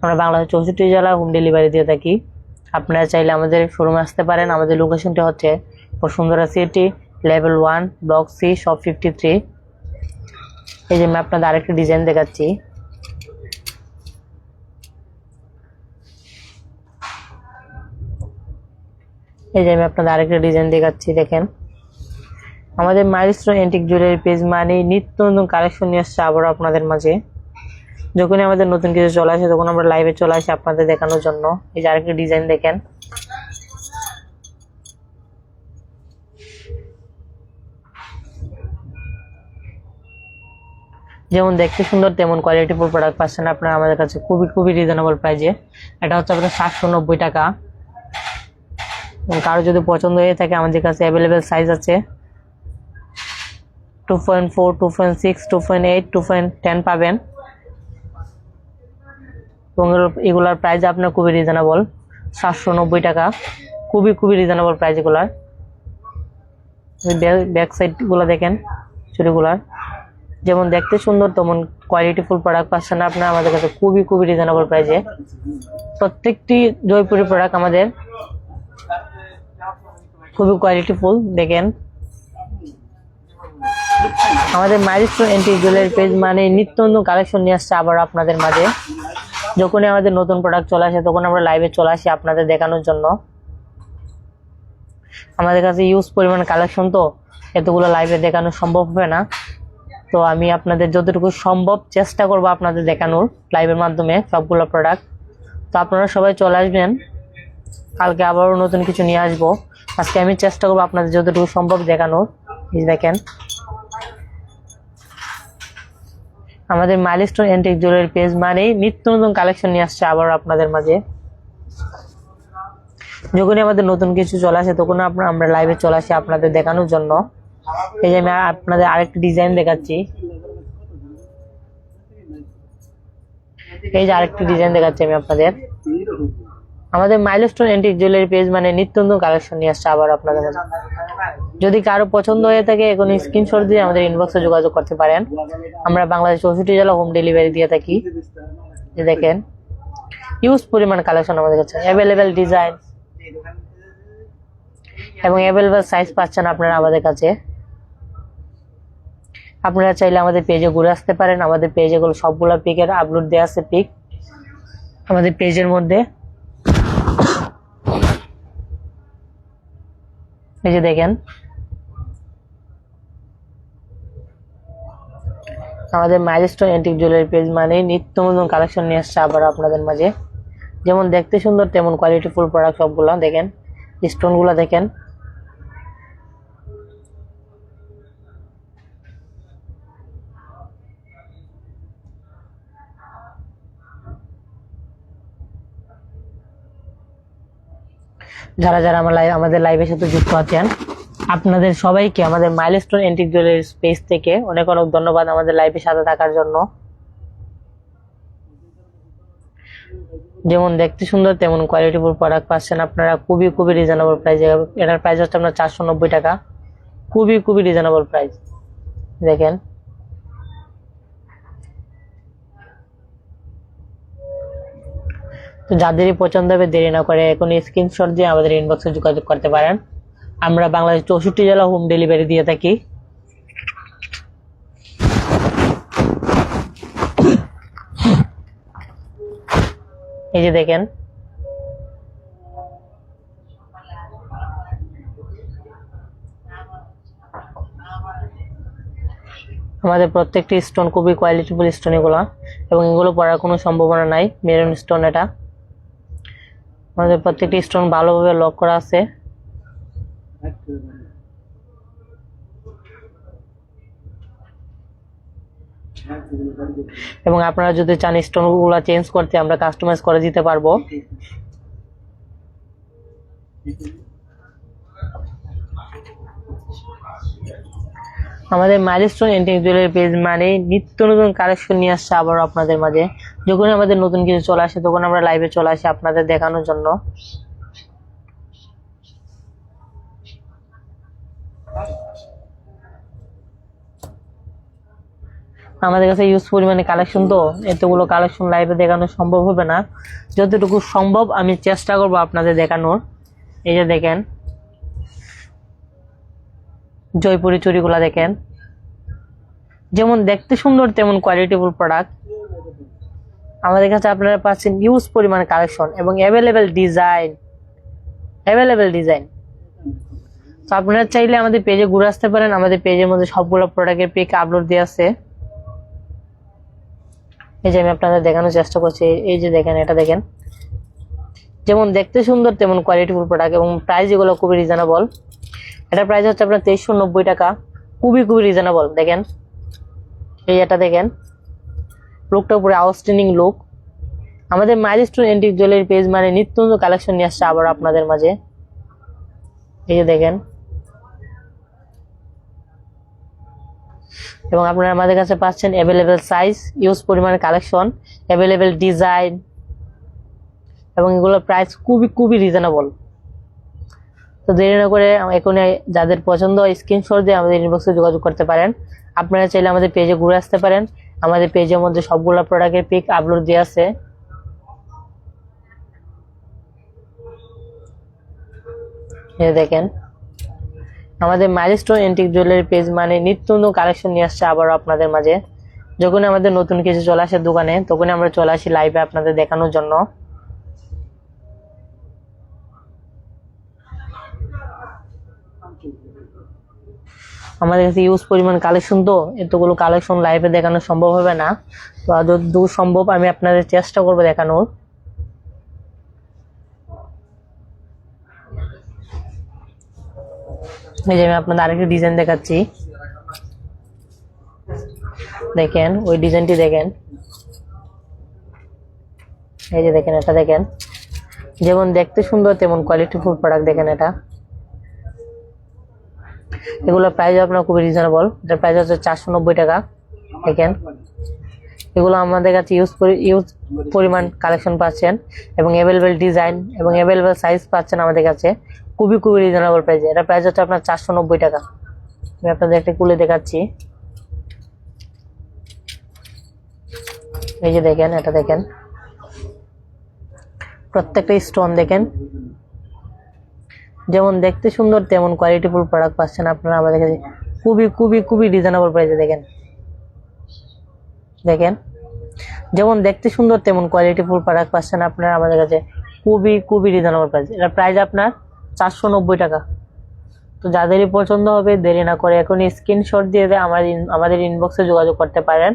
আমরা বাংলাদেশ 64 জেলা হোম ডেলিভারি দিয়ে থাকি। আপনারা চাইলে আমাদের শোরুমে আসতে পারেন। আমাদের লোকেশনটা হচ্ছে Bashundhara City level 1 block C, shop 53। এই যে আমি আপনাদের আরেকটা ডিজাইন দেখাচ্ছি। এই যে আমি আপনাদের আরেকটা ডিজাইন দেখাচ্ছি। দেখেন আমাদের মাইলস্টোন এন্টিক জুয়েলারি পেজ মানে নিত্য নতুন কালেকশন নিয়ে আসছে আবার আপনাদের মাঝে। যখনই আমাদের নতুন কিছু চলে আসে তখন আমরা লাইভে চলে আসি আপনাদের দেখানোর জন্য। এই যে আরেকটা ডিজাইন দেখেন, যেমন দেখতে সুন্দর তেমন কোয়ালিটিফুল প্রোডাক্ট পাচ্ছেন আপনারা আমাদের কাছে খুবই খুবই রিজনেবল প্রাইসে। এটা হচ্ছে আপনার 790 টাকা। কারো যদি পছন্দ হয়ে থাকে আমাদের কাছে অ্যাভেলেবেল সাইজ আছে 2.4, 2.6, 2.8, 2.10 পাবেন। এবং এগুলার প্রাইস আপনার খুবই রিজনেবল 790 টাকা। খুবই খুবই রিজনেবল প্রাইস এগুলার। ব্যাক সাইড গুলো দেখেন চুড়িগুলার, যেমন দেখতে সুন্দর তেমন কোয়ালিটিফুল প্রোডাক্ট পাচ্ছেন আপনারা আমাদের কাছে খুবই খুবই রিজনেবল প্রাইসে। প্রত্যেকটি জয়পুরি প্রোডাক্ট আমাদের খুবই কোয়ালিটিফুল। দেখেন আমাদের মাইলস্টোন এন্টিক জুয়েলারি পেজ মানে নিত্য নতুন কালেকশন নিয়ে আসছে আবার আপনাদের মাঝে। যখনই আমাদের নতুন প্রোডাক্ট চলে আসে তখন আমরা লাইভে চলে আসি আপনাদের দেখানোর জন্য। আমাদের কাছে ইউজ পরিমাণ কালেকশন, তো এতগুলো লাইভে দেখানো সম্ভব হবে না। তো আমি আপনাদের যতটুকু সম্ভব চেষ্টা করব আপনাদের দেখানোর লাইভের মাধ্যমে সবগুলো প্রোডাক্ট। তো আপনারা সবাই চলে আসবেন, কালকে আবারও নতুন কিছু নিয়ে আসবো। আজকে আমি চেষ্টা করবো আপনাদের যতটুকু সম্ভব দেখানোর। দেখেন আমাদের মাইলস্টোন এন্টিক জুয়েলারি পেজ মানেই নিত্য নতুন কালেকশন নিয়ে আসছে আবার আপনাদের মাঝে। যখনই আমাদের নতুন কিছু চলে আসে তখন আমরা লাইভে চলে আসি আপনাদের দেখানোর জন্য। এই যে আমি আপনাদের আরেকটা ডিজাইন দেখাচ্ছি। এই যে আরেকটা ডিজাইন দেখাচ্ছি আমি আপনাদের। আমাদের মাইলস্টোন এন্টিক জুয়েলারি পেজ মানে নিত্য নতুন কালেকশন নিয়ে আসছে আবার আপনাদের মাঝে। যদি কারো পছন্দ হয়ে থাকে এখন স্ক্রিনশট দিয়ে আমাদের ইনবক্সে যোগাযোগ করতে পারেন। আমরা বাংলাদেশ 64 জেলা হোম ডেলিভারি দিয়ে থাকি। দেখেন হিউজ পরিমাণ কালেকশন আমাদের কাছে, অ্যাভেলেবেল ডিজাইন এবং অ্যাভেলেবেল সাইজ পাচ্ছেন আপনারা আমাদের কাছে। আপনারা চাইলে আমাদের পেজে ঘুরে আসতে পারেন। আমাদের পেজে গুলো সবগুলো পিকের আপলোড দেওয়া আছে পিক আমাদের পেজের মধ্যে। এই যে দেখেন আমাদের মাইলস্টোন এন্টিক জুয়েলারি পেজ মানে নিত্য নতুন কালেকশন নিয়ে আসছে আবার আপনাদের মাঝে। যেমন দেখতে সুন্দর তেমন কোয়ালিটিফুল প্রোডাক্ট সবগুলো। দেখেন স্টোন গুলা দেখেন, যারা যারা আমাদের লাইভের সাথে যুক্ত আছেন, আপনাদের সবাইকে আমাদের মাইলস্টোন এন্টিক জুয়েলারি পেজ থেকে অনেক অনেক ধন্যবাদ আমাদের লাইভের সাথে থাকার জন্য। যেমন দেখতে সুন্দর তেমন কোয়ালিটিফুল প্রোডাক্ট পাচ্ছেন আপনারা খুবই খুবই রিজনেবল প্রাইসে। এটার প্রাইস হচ্ছে আপনার 490 টাকা, খুবই খুবই রিজনেবল প্রাইস। দেখেন তো যাদেরই পছন্দ হবে দেরি না করে এখন স্ক্রিনশট দিয়ে আমাদের ইনবক্সে যোগাযোগ করতে পারেন। আমরা বাংলাদেশ 64 জেলা হোম ডেলিভারি দিয়ে থাকি। এই যে দেখেন আমাদের প্রত্যেকটি স্টোন খুবই কোয়ালিটিফুল স্টোন এগুলো, এবং এগুলো পড়ার কোনো সম্ভাবনা নাই। মেরুন স্টোন এটা, আমাদের প্রত্যেকটি স্টোন ভালোভাবে লক করা আছে। এবং আপনারা যদি চান স্টোন গুলো চেঞ্জ করতে আমরা কাস্টমাইজ করে দিতে পারবো। আমাদের মাইলস্টোন এন্টিক জুয়েলারি পেজ মানে নিত্য নতুন কালেকশন নিয়ে আসছে আবার আপনাদের মাঝে। যখন আমাদের নতুন কিছু চলে আসে তখন আমরা লাইভে চলে আসি আপনাদের দেখানোর জন্য। আমাদের কাছে ইউজ পরিমাণে কালেকশন, তো এতগুলো কালেকশন লাইভে দেখানো সম্ভব হবে না। যতটুকু সম্ভব আমি চেষ্টা করব আপনাদের দেখানোর। এই যে দেখেন জয়পুরি চুড়িগুলা দেখেন, যেমন দেখতে সুন্দর তেমন কোয়ালিটিফুল প্রোডাক্ট আমাদের কাছে আপনারা পাচ্ছেন। ইউজ পরিমাণ কালেকশন এবং অ্যাভেলেবেল ডিজাইন। তো আপনারা চাইলে আমাদের পেজে ঘুরে আসতে পারেন। আমাদের পেজের মধ্যে সবগুলো প্রোডাক্টের পিক আপলোড দেওয়া আছে। এই যে আমি আপনাদের দেখানোর চেষ্টা করছি। এই যে দেখেন, এটা দেখেন, যেমন দেখতে সুন্দর তেমন কোয়ালিটিফুল প্রোডাক্ট এবং প্রাইস এগুলো খুবই রিজনেবল। এটা প্রাইস হচ্ছে আপনার 2390 টাকা, খুবই খুবই রিজনেবল। দেখেন এই এটা দেখেন, লুকটা পুরো আউটস্ট্যান্ডিং লুক। আমাদের মাইলস্টোন এন্টিক জুয়েলারি পেজ মানে নিত্য নতুন কালেকশন নিয়ে আসছে আবার আপনাদের মাঝে। এই যে দেখেন, এবং আপনারা আমাদের কাছে পাচ্ছেন অ্যাভেলেবেল সাইজ, ইউজ পরিমাণে কালেকশন, অ্যাভেলেবেল ডিজাইন, এবং এগুলোর প্রাইস খুবই খুবই রিজনেবল। তো দেরি না করে এখন যাদের পছন্দ হয় স্ক্রিনশট দিয়ে আমাদের ইনবক্সে যোগাযোগ করতে পারেন। আপনারা চাইলে আমাদের পেজে ঘুরে আসতে পারেন। আমাদের পেজের মধ্যে সবগুলো প্রোডাক্টের পিক আপলোড দেওয়া আছে। এই দেখেন আমাদের মাইলস্টোন এন্টিক জুয়েলারি পেজ মানে নিত্য নতুন কালেকশন নিয়ে আসছে আবার আপনাদের মাঝে। যখন আমাদের নতুন কিছু চলে আসে দোকানে তখন আমরা চলে আসি লাইভে আপনাদের দেখানোর জন্য। আমাদের কাছে ইউজ পরিমাণ কালেকশন, তো এতগুলো কালেকশন লাইভে দেখানো সম্ভব হবে না। তো যতদূর সম্ভব আমি আপনাদের চেষ্টা করবো দেখানোর। এই যে আমি আপনাদের আরেকটি ডিজাইন দেখাচ্ছি। দেখেন ওই ডিজাইনটি দেখেন, এই যে দেখেন, এটা দেখেন, যেমন দেখতে সুন্দর তেমন কোয়ালিটিফুল প্রোডাক্ট। দেখেন এটা, এগুলোর প্রাইস আপনার খুবই রিজনেবল। এটার প্রাইস হচ্ছে 490 টাকা। দেখেন এগুলো আমাদের কাছে ইউজ পরিমাণ কালেকশন পাচ্ছেন এবং অ্যাভেলেবেল ডিজাইন এবং অ্যাভেলেবেল সাইজ পাচ্ছেন আমাদের কাছে খুবই খুবই রিজনেবল প্রাইসে। এটা প্রাইস হচ্ছে আপনার 490 টাকা। আমি আপনাদের একটা খুলে দেখাচ্ছি। এই যে দেখেন, এটা দেখেন, প্রত্যেকটা স্টোন দেখেন, যেমন দেখতে সুন্দর তেমন কোয়ালিটিফুল প্রোডাক্ট পাচ্ছেন আপনারা আমাদের কাছে খুবই খুবই খুবই রিজনেবল প্রাইসে। দেখেন দেখেন, যেমন দেখতে সুন্দর তেমন কোয়ালিটিফুল প্রোডাক্ট পাচ্ছেন আপনারা আমাদের কাছে খুবই খুবই রিজনেবল প্রাইস। এটা প্রাইস আপনার 490 টাকা। তো যাদেরই পছন্দ হবে দেরি না করে এখনই স্ক্রিনশট দিয়ে আমাদের ইনবক্সে যোগাযোগ করতে পারেন।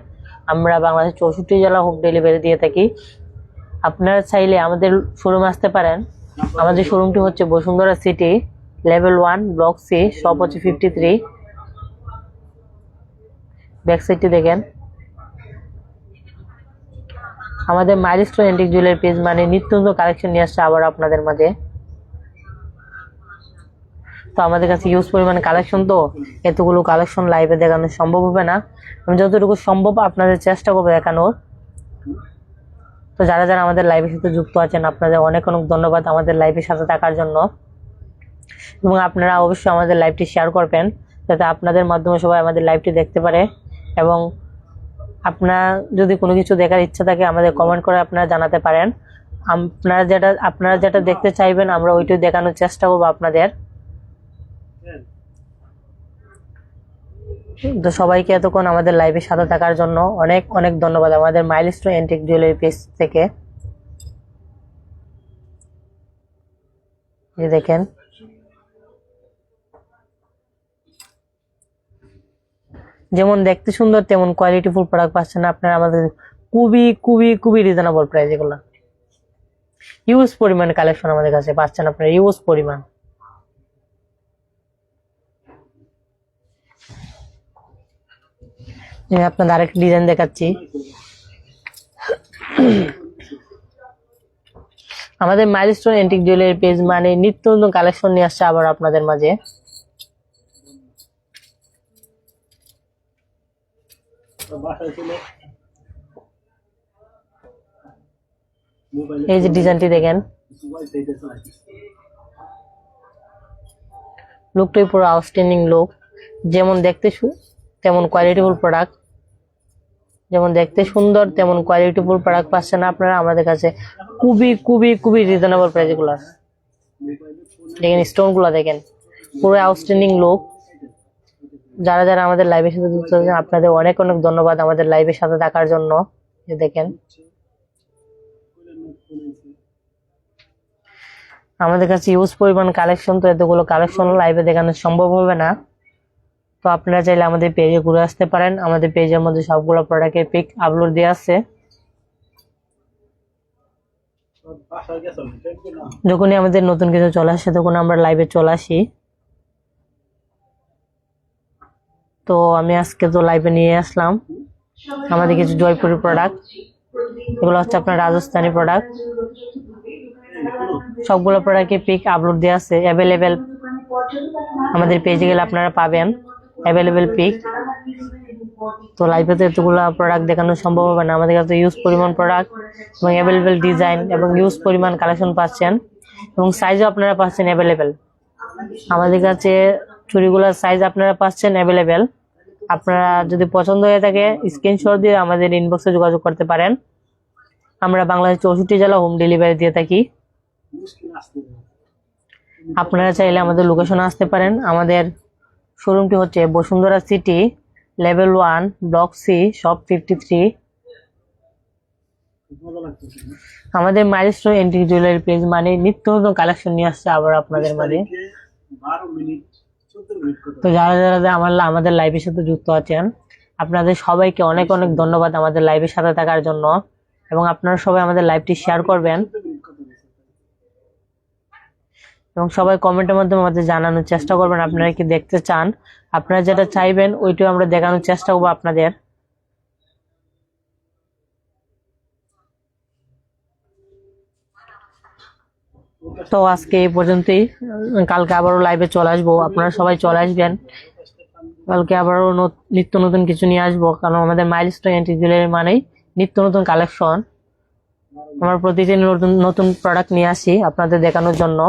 আমরা বাংলাদেশ 64 জেলা হোম ডেলিভারি দিয়ে থাকি। আপনারা চাইলে আমাদের শোরুমে আসতে পারেন। আমাদের শোরুমটি হচ্ছে Bashundhara City, level 1, block C, shop হচ্ছে 53। ব্যাক সাইডটি দেখেন। আমাদের মাইলস্টোন এন্টিক জুয়েলারি পেজ মানে নিত্য নতুন কালেকশন নিয়ে আসছে আবার আপনাদের মাঝে। তো আমাদের কাছে ইউজ পরিমাণ কালেকশন, তো এতগুলো কালেকশন লাইভে দেখানো সম্ভব হবে না। আমি যতটুকু সম্ভব আপনাদের চেষ্টা করবো দেখানোর। তো যারা যারা আমাদের লাইভের সাথে যুক্ত আছেন, আপনাদের অনেক অনেক ধন্যবাদ আমাদের লাইভের সাথে থাকার জন্য। এবং আপনারা অবশ্যই আমাদের লাইভটি শেয়ার করবেন, যাতে আপনাদের মাধ্যমে সবাই আমাদের লাইভটি দেখতে পারে। এবং আপনার যদি কোনো কিছু দেখার ইচ্ছা থাকে আমাদের কমেন্ট করে আপনারা জানাতে পারেন। আপনারা যেটা দেখতে চাইবেন আমরা ওইটাই দেখানোর চেষ্টা করবো আপনাদের। তো সবাইকে এতক্ষণ আমাদের লাইভের সাথে থাকার জন্য অনেক অনেক ধন্যবাদ আমাদের মাইলস্টোন অ্যান্টিক জুয়েলারি পেজ থেকে। দেখেন যেমন দেখতে সুন্দর তেমন কোয়ালিটিফুল প্রোডাক্ট পাচ্ছেন আপনারা আমাদের খুবই খুবই খুবই রিজনেবল প্রাইস। এগুলো ইউজ পরিমাণ কালেকশন আমাদের কাছে পাচ্ছেন আপনারা, ইউজ পরিমাণ। আপনাদের আরেকটা ডিজাইন দেখাচ্ছি। আমাদের মাইলস্টোন অ্যান্টিক জুয়েলারি পেজ মানে নিত্য নতুন কালেকশন নিয়ে আসছে আবার আপনাদের মাঝে। এই যে ডিজাইনটি দেখেন, লুকটাই পুরো আউটস্ট্যান্ডিং লুক। যেমন দেখতে তেমন কোয়ালিটিফুল প্রোডাক্ট, যেমন দেখতে সুন্দর তেমন কোয়ালিটিফুল প্রোডাক্ট পাচ্ছেন আপনারা আমাদের কাছে খুবই খুবই খুবই রিজনেবল প্রাইস। এগুলো দেখেন, স্টোন গুলা দেখেন, পুরো আউটস্ট্যান্ডিং লুক। যারা যারা আমাদের লাইভের সাথে যুক্ত আছেন আপনাদের অনেক অনেক ধন্যবাদ আমাদের লাইভের সাথে থাকার জন্য। দেখেন আমাদের কাছে ইউজ পরিমাণ কালেকশন, তো এতগুলো কালেকশন লাইভে দেখানো সম্ভব হবে না। তো আপনারা চাইলে আমাদের পেজে ঘুরে আসতে পারেন। আমাদের পেজের মধ্যে সবগুলো প্রোডাক্টের পিক আপলোড দেওয়া আছে। যখনই আমাদের নতুন কিছু চলে আসে তখন আমরা লাইভে চলে আসি। তো আমি আজকে তো লাইভে নিয়ে আসলাম আমাদের কিছু জয়পুরি প্রোডাক্ট। এগুলো হচ্ছে আপনার রাজস্থানী প্রোডাক্ট। সবগুলো প্রোডাক্টের পিক আপলোড দেওয়া আছে, অ্যাভেলেবেল। আমাদের পেজে গেলে আপনারা পাবেন অ্যাভেলেবেল পিক। তো লাইভে তো এতগুলো প্রোডাক্ট দেখানো সম্ভব হবে না। আমাদের কাছে ইউজ পরিমাণ প্রোডাক্ট এবং অ্যাভেলেবেল ডিজাইন এবং ইউজ পরিমাণ কালেকশন পাচ্ছেন, এবং সাইজও আপনারা পাচ্ছেন অ্যাভেলেবেল। আমাদের কাছে চুড়িগুলোর সাইজ আপনারা পাচ্ছেন অ্যাভেলেবেল। আপনারা যদি পছন্দ হয়ে থাকে স্ক্রিনশট দিয়ে আমাদের ইনবক্সে যোগাযোগ করতে পারেন। আমরা বাংলাদেশ 64 জেলা হোম ডেলিভারি দিয়ে থাকি। আপনারা চাইলে আমাদের লোকেশনে আসতে পারেন। আমাদের শোরুমটি হচ্ছে Bashundhara City, level 1, block C, shop 53। আমাদের মাইলস্টোন অ্যান্টিক জুয়েলারি পেজ মানে নিত্য নতুন কালেকশন নিয়ে আসছে আবার আপনাদের মাঝে। তো যারা যারা আমাদের লাইভের সাথে যুক্ত আছেন আপনাদের সবাইকে অনেক অনেক ধন্যবাদ আমাদের লাইভের সাথে থাকার জন্য। এবং আপনারা সবাই আমাদের লাইভটি শেয়ার করবেন এবং সবাই কমেন্টের মাধ্যমে আমাদের জানানোর চেষ্টা করবেন আপনারা কি দেখতে চান। আপনারা যেটা চাইবেন ওইটাও আমরা দেখানোর চেষ্টা করবো আপনাদের। তো আজকে এই পর্যন্তই। কালকে আবারও লাইভে চলে আসবো, আপনারা সবাই চলে আসবেন। কালকে আবারও নিত্য নতুন কিছু নিয়ে আসবো, কারণ আমাদের মাইলস্টোন অ্যান্টিক জুয়েলারি মানেই নিত্য নতুন কালেকশন। আমরা প্রতিদিন নতুন নতুন প্রোডাক্ট নিয়ে আসি আপনাদের দেখানোর জন্য।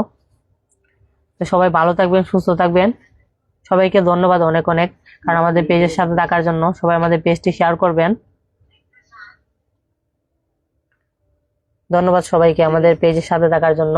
তো সবাই ভালো থাকবেন, সুস্থ থাকবেন। সবাইকে ধন্যবাদ অনেক অনেক, কারণ আমাদের পেজের সাথে থাকার জন্য। সবাই আমাদের পেজটি শেয়ার করবেন। ধন্যবাদ সবাইকে আমাদের পেজের সাথে থাকার জন্য।